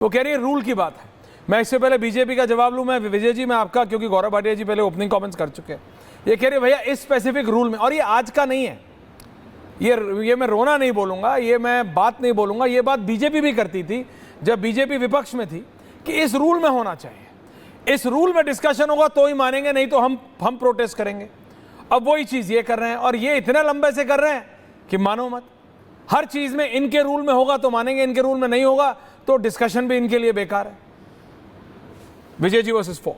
वो कह रही है रूल की बात है। मैं इससे पहले बीजेपी का जवाब लूं, मैं विजय जी, मैं आपका, क्योंकि गौरव भाटिया जी पहले ओपनिंग कमेंट्स कर चुके हैं। ये कह रहे भैया इस स्पेसिफिक रूल में, और ये आज का नहीं है, ये मैं रोना नहीं बोलूंगा, ये मैं बात नहीं बोलूंगा, ये बात बीजेपी भी करती थी जब बीजेपी विपक्ष में थी कि इस रूल में होना चाहिए, इस रूल में डिस्कशन होगा तो ही मानेंगे, नहीं तो हम प्रोटेस्ट करेंगे। अब वही चीज ये कर रहे हैं, और ये इतने लंबे से कर रहे हैं कि मानो मत। हर चीज में इनके रूल में होगा तो मानेंगे, इनके रूल में नहीं होगा तो डिस्कशन भी इनके लिए बेकार है। विजय जी वर्सेस 4।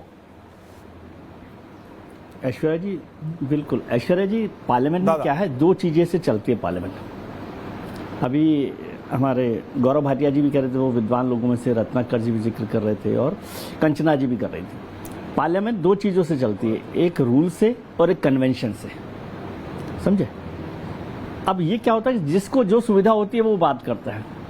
ऐश्वर्या जी, बिल्कुल ऐश्वर्या जी, पार्लियामेंट में क्या है, दो चीजें से चलती है पार्लियामेंट। अभी हमारे गौरव भाटिया जी भी कह रहे थे, वो विद्वान लोगों में से रत्नाकर जी भी जिक्र कर रहे थे और कंचना जी भी कर रही थी। पार्लियामेंट दो चीजों से चलती है, एक रूल से और एक कन्वेंशन से, समझे। अब ये क्या होता है, जिसको जो सुविधा होती है वो बात करता है।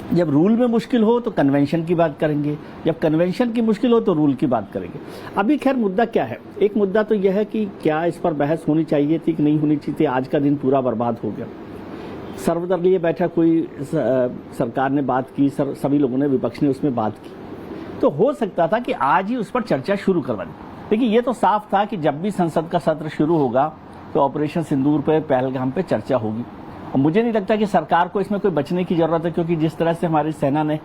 जब रूल में मुश्किल हो तो कन्वेंशन की बात करेंगे, जब कन्वेंशन की मुश्किल हो तो रूल की बात करेंगे। अभी खैर मुद्दा क्या है, एक मुद्दा तो यह है कि क्या इस पर बहस होनी चाहिए थी कि नहीं होनी चाहिए थी। आज का दिन पूरा बर्बाद हो गया। सर्वदलीय बैठक हुई, सरकार ने बात की, सभी लोगों ने, विपक्ष ने उसमें बात की, तो हो सकता था कि आज ही उस पर चर्चा शुरू करवा दी। लेकिन ये तो साफ था कि जब भी संसद का सत्र शुरू होगा तो ऑपरेशन सिंदूर पे, पहलगाम पे चर्चा होगी। और मुझे नहीं लगता कि सरकार को इसमें कोई बचने की जरूरत है, क्योंकि जिस तरह से हमारी सेना ने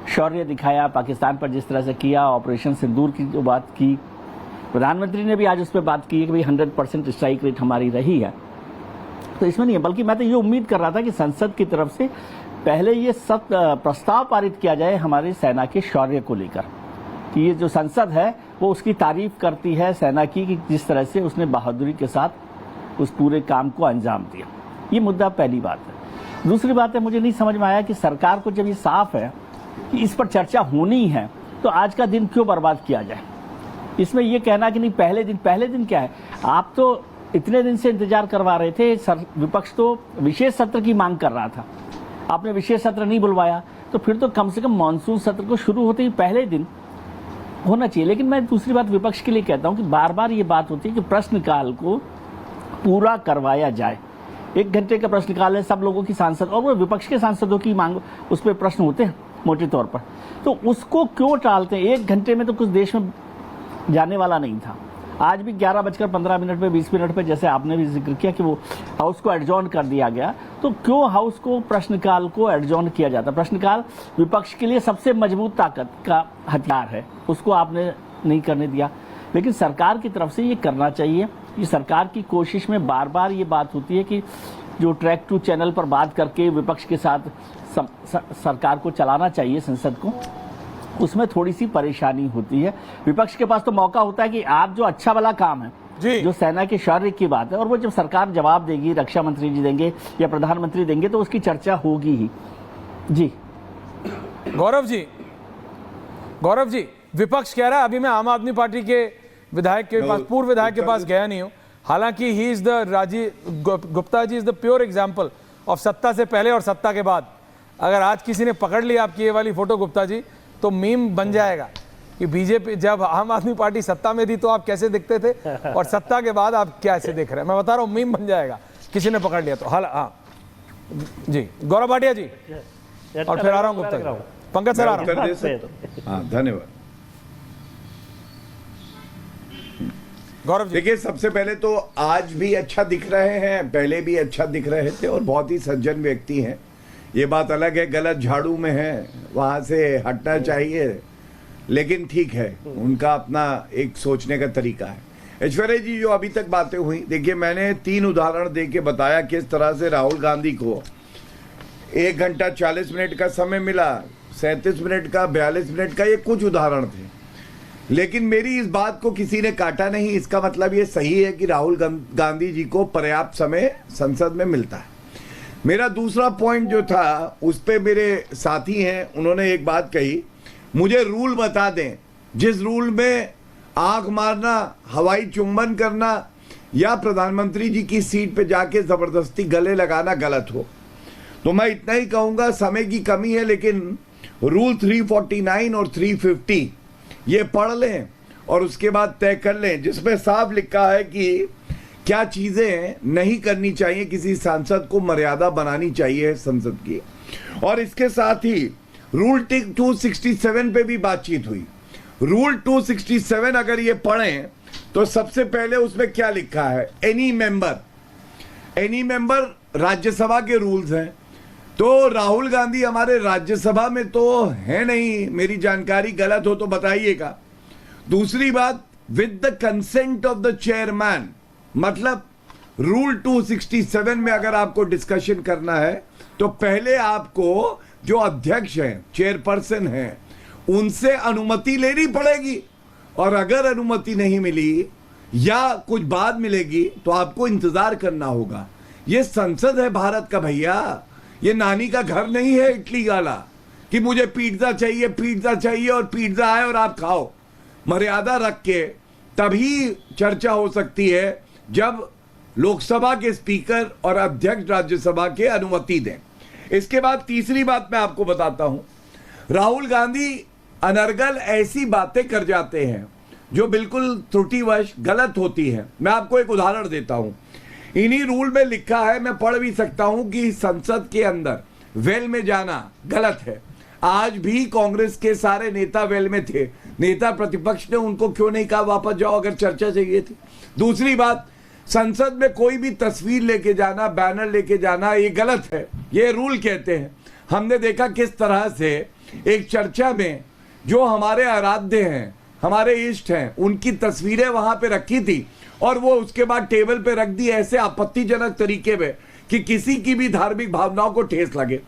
शौर्य दिखाया, पाकिस्तान पर जिस तरह से किया, ऑपरेशन सिंदूर की जो बात की, प्रधानमंत्री ने भी आज उस पर बात की कि भाई 100% स्ट्राइक रेट हमारी रही है, तो इसमें नहीं है। बल्कि मैं तो ये उम्मीद कर रहा था कि संसद की तरफ से पहले ये सब प्रस्ताव पारित किया जाए हमारी सेना के शौर्य को लेकर, कि ये जो संसद है वो उसकी तारीफ करती है सेना की, कि जिस तरह से उसने बहादुरी के साथ उस पूरे काम को अंजाम दिया। ये मुद्दा पहली बात है। दूसरी बात है, मुझे नहीं समझ में आया कि सरकार को जब ये साफ है कि इस पर चर्चा होनी है तो आज का दिन क्यों बर्बाद किया जाए। इसमें ये कहना कि नहीं पहले दिन क्या है, आप तो इतने दिन से इंतजार करवा रहे थे, विपक्ष तो विशेष सत्र की मांग कर रहा था, आपने विशेष सत्र नहीं बुलवाया, तो फिर तो कम से कम मानसून सत्र को शुरू होते ही पहले दिन होना चाहिए। लेकिन मैं दूसरी बात विपक्ष के लिए कहता हूं कि बार बार ये बात होती है कि प्रश्नकाल को पूरा करवाया जाए। 1 घंटे का प्रश्नकाल है, सब लोगों की सांसद और वो विपक्ष के सांसदों की मांग, उस पर प्रश्न होते हैं मोटे तौर पर, तो उसको क्यों टालते हैं। 1 घंटे में तो कुछ देश में जाने वाला नहीं था। आज भी 11:15 पे, 20 मिनट पे, जैसे आपने भी जिक्र किया कि वो हाउस को एडजॉर्न कर दिया गया, तो क्यों हाउस को, प्रश्नकाल को एडजॉर्न किया जाता। प्रश्नकाल विपक्ष के लिए सबसे मजबूत ताकत का हथियार है, उसको आपने नहीं करने दिया। लेकिन सरकार की तरफ से ये करना चाहिए। ये सरकार की कोशिश में बार बार ये बात होती है कि जो ट्रैक टू चैनल पर बात करके विपक्ष के साथ सरकार को चलाना चाहिए, संसद को, उसमें थोड़ी सी परेशानी होती है। विपक्ष के पास तो मौका होता है कि आप जो अच्छा वाला काम है, जो सेना के शौर्य की बात है, और वो जब सरकार जवाब देगी, रक्षा मंत्री जी देंगे या प्रधानमंत्री देंगे, तो उसकी चर्चा होगी ही। जी गौरव जी, विपक्ष कह रहा है, अभी मैं आम आदमी पार्टी के विधायक के पास, पूर्व विधायक के पास गया नहीं हूं, हालांकि he is the Rajeev Gupta ji is the pure example of सत्ता से पहले और सत्ता के बाद। अगर आज किसी ने पकड़ ली आपकी ये वाली फोटो गुप्ता जी, तो मीम बन जाएगा कि बीजेपी, जब आम आदमी पार्टी सत्ता में थी तो आप कैसे दिखते थे और सत्ता के बाद आप कैसे दिख रहे हैं। मैं बता रहा हूँ, मीम बन जाएगा किसी ने पकड़ लिया तो। हाँ जी, गौरव भाटिया जी, और फिर आ रहा हूँ गुप्ता जी, पंकज सर आ रहा हूँ। धन्यवाद। गौरव जी, देखिए, सबसे पहले तो आज भी अच्छा दिख रहे हैं, पहले भी अच्छा दिख रहे थे, और बहुत ही सज्जन व्यक्ति हैं। ये बात अलग है, गलत झाड़ू में है, वहां से हटना चाहिए, लेकिन ठीक है, उनका अपना एक सोचने का तरीका है। ऐश्वर्या जी, जो अभी तक बातें हुई, देखिए मैंने 3 उदाहरण दे के बताया किस तरह से राहुल गांधी को 1 घंटा 40 मिनट का समय मिला, 37 मिनट का, 42 मिनट का, ये कुछ उदाहरण थे। लेकिन मेरी इस बात को किसी ने काटा नहीं। इसका मतलब ये सही है कि राहुल गांधी जी को पर्याप्त समय संसद में मिलता है। मेरा दूसरा पॉइंट जो था, उस पे मेरे साथी हैं, उन्होंने एक बात कही, मुझे रूल बता दें जिस रूल में आंख मारना, हवाई चुंबन करना या प्रधानमंत्री जी की सीट पे जाके जबरदस्ती गले लगाना गलत हो। तो मैं इतना ही कहूंगा, समय की कमी है, लेकिन रूल 349 और 350 ये पढ़ लें और उसके बाद तय कर लें, जिसमें साफ लिखा है कि क्या चीजें नहीं करनी चाहिए, किसी सांसद को मर्यादा बनानी चाहिए संसद की। और इसके साथ ही रूल 267 पे भी बातचीत हुई। रूल 267 अगर ये पढ़ें तो सबसे पहले उसमें क्या लिखा है, एनी मेंबर राज्यसभा के रूल्स हैं। तो राहुल गांधी हमारे राज्यसभा में तो है नहीं, मेरी जानकारी गलत हो तो बताइएगा। दूसरी बात, with the consent of the chairman, मतलब रूल 267 में अगर आपको डिस्कशन करना है तो पहले आपको जो अध्यक्ष हैं, चेयरपर्सन हैं, उनसे अनुमति लेनी पड़ेगी, और अगर अनुमति नहीं मिली या कुछ बाद मिलेगी तो आपको इंतजार करना होगा। ये संसद है भारत का भैया, ये नानी का घर नहीं है इटली वाला कि मुझे पिज्जा चाहिए और पिज्जा आए और आप खाओ। मर्यादा रख के तभी चर्चा हो सकती है जब लोकसभा के स्पीकर और अध्यक्ष राज्यसभा के अनुमति दें। इसके बाद तीसरी बात मैं आपको बताता हूं, राहुल गांधी अनर्गल ऐसी बातें कर जाते हैं जो बिल्कुल त्रुटिवश गलत होती हैं। मैं आपको एक उदाहरण देता हूं, इन्हीं रूल में लिखा है, मैं पढ़ भी सकता हूं, कि संसद के अंदर वेल में जाना गलत है। आज भी कांग्रेस के सारे नेता वेल में थे, नेता प्रतिपक्ष ने उनको क्यों नहीं कहा वापस जाओ अगर चर्चा चाहिए थी। दूसरी बात, संसद में कोई भी तस्वीर लेके जाना, बैनर लेके जाना, ये गलत है, ये रूल कहते हैं। हमने देखा किस तरह से एक चर्चा में जो हमारे आराध्य हैं, हमारे इष्ट हैं, उनकी तस्वीरें वहां पे रखी थी और वो उसके बाद टेबल पे रख दी ऐसे आपत्तिजनक तरीके में कि किसी की भी धार्मिक भावनाओं को ठेस लगे।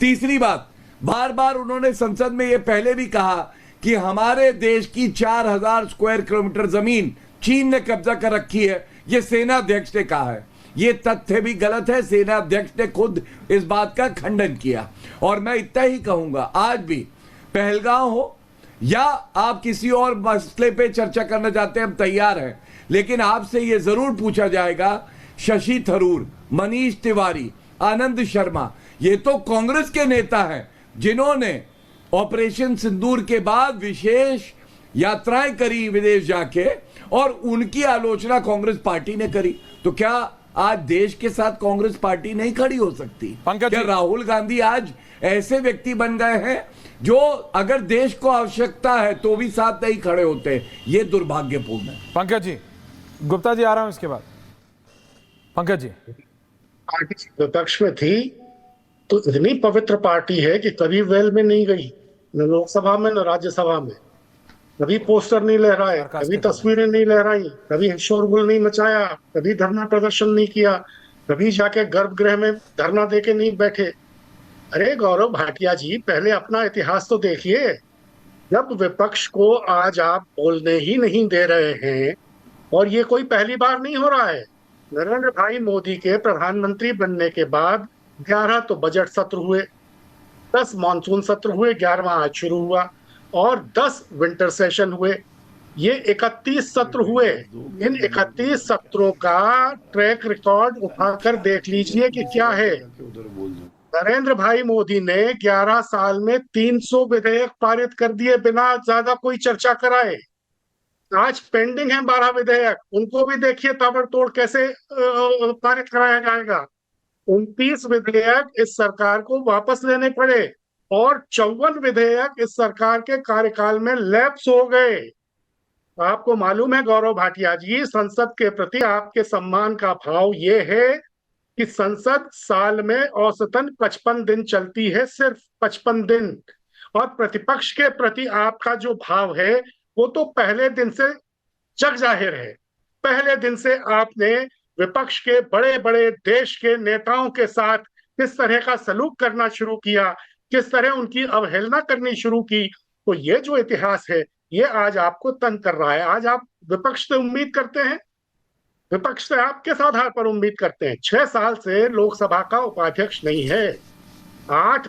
तीसरी बात, बार बार उन्होंने संसद में ये पहले भी कहा कि हमारे देश की 4000 स्क्वायर किलोमीटर जमीन चीन ने कब्जा कर रखी है, ये सेना अध्यक्ष ने कहा है। ये तथ्य भी गलत है, सेना अध्यक्ष ने खुद इस बात का खंडन किया। और मैं इतना ही कहूंगा, आज भी पहलगाम हो या आप किसी और मसले पे चर्चा करना चाहते हैं, हम तैयार हैं, लेकिन आपसे ये जरूर पूछा जाएगा, शशि थरूर, मनीष तिवारी, आनंद शर्मा, ये तो कांग्रेस के नेता हैं जिन्होंने ऑपरेशन सिंदूर के बाद विशेष यात्राएं करी विदेश जाके, और उनकी आलोचना कांग्रेस पार्टी ने करी। तो क्या आज देश के साथ कांग्रेस पार्टी नहीं खड़ी हो सकती? क्या राहुल गांधी आज ऐसे व्यक्ति बन गए हैं जो अगर देश को आवश्यकता है तो भी साथ नहीं खड़े होते? ये दुर्भाग्यपूर्ण है। पंकज जी, गुप्ता जी आ रहा हूं इसके बाद। पंकज जी, पार्टी विपक्ष में थी तो इतनी पवित्र पार्टी है कि कभी वेल में नहीं गई, न लोकसभा में न राज्यसभा में। कभी पोस्टर नहीं लहराए, कभी तस्वीरें नहीं लहराई, कभी शोरगुल नहीं मचाया, कभी धरना प्रदर्शन नहीं किया, कभी जाके गर्भगृह में धरना देके नहीं बैठे। अरे गौरव भाटिया जी, पहले अपना इतिहास तो देखिए। जब विपक्ष को आज आप बोलने ही नहीं दे रहे हैं, और ये कोई पहली बार नहीं हो रहा है। नरेंद्र भाई मोदी के प्रधानमंत्री बनने के बाद 11 तो बजट सत्र हुए, 10 मॉनसून सत्र हुए, 11वां आज शुरू हुआ, और 10 विंटर सेशन हुए। ये 31 सत्र हुए। इन 31 सत्रों का ट्रैक रिकॉर्ड उठाकर देख लीजिए कि क्या है। नरेंद्र भाई मोदी ने 11 साल में 300 विधेयक पारित कर दिए बिना ज्यादा कोई चर्चा कराए। आज पेंडिंग है 12 विधेयक, उनको भी देखिए ताबड़तोड़ कैसे पारित कराया जाएगा। 29 विधेयक इस सरकार को वापस लेने पड़े और 54 विधेयक इस सरकार के कार्यकाल में लैप्स हो गए। आपको मालूम है गौरव भाटिया जी, संसद के प्रति आपके सम्मान का भाव ये है कि संसद साल में औसतन 55 दिन चलती है, सिर्फ 55 दिन। और प्रतिपक्ष के प्रति आपका जो भाव है वो तो पहले दिन से जग जाहिर है। पहले दिन से आपने विपक्ष के बड़े बड़े देश के नेताओं के साथ किस तरह का सलूक करना शुरू किया, किस तरह उनकी अवहेलना करनी शुरू की। तो ये जो इतिहास है ये आज आपको तंग कर रहा है। आज आप विपक्ष से उम्मीद करते हैं, विपक्ष से आप किस आधार पर उम्मीद करते हैं? 6 साल से लोकसभा का उपाध्यक्ष नहीं है, 8